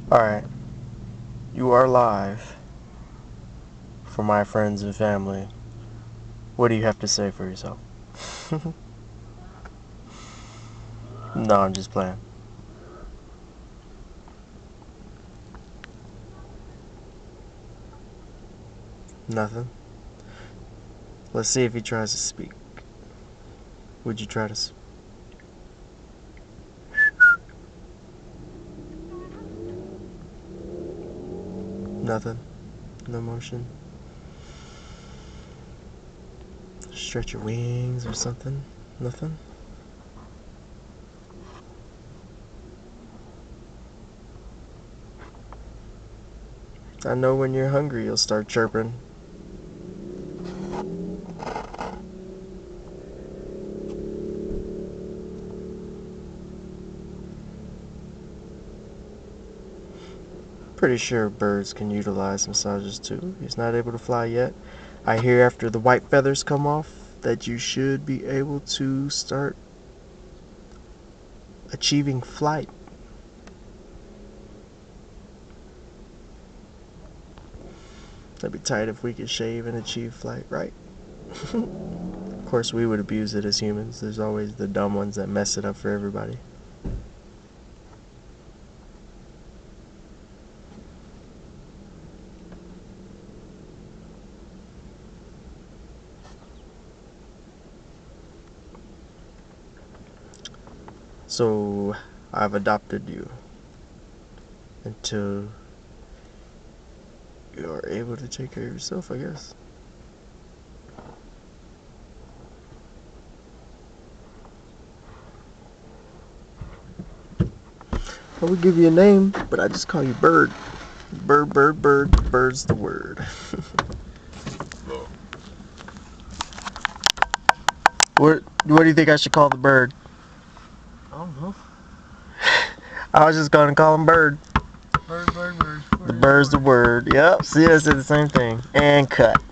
Alright, you are live for my friends and family. What do you have to say for yourself? No, I'm just playing. Nothing. Let's see if he tries to speak. Would you try to Nothing? No motion? Stretch your wings or something? Nothing? I know when you're hungry you'll start chirping. Pretty sure birds can utilize massages too. He's not able to fly yet. I hear after the white feathers come off that you should be able to start achieving flight. That'd be tight if we could shave and achieve flight, right? Of course, we would abuse it as humans. There's always the dumb ones that mess it up for everybody. So, I've adopted you until you are able to take care of yourself, I guess. I would give you a name, but I just call you Bird. Bird, bird, bird. Bird's the word. What do you think I should call the bird? I don't know. I was just gonna call him Bird. Bird. The bird's the word. Yep, see, I said the same thing. And cut.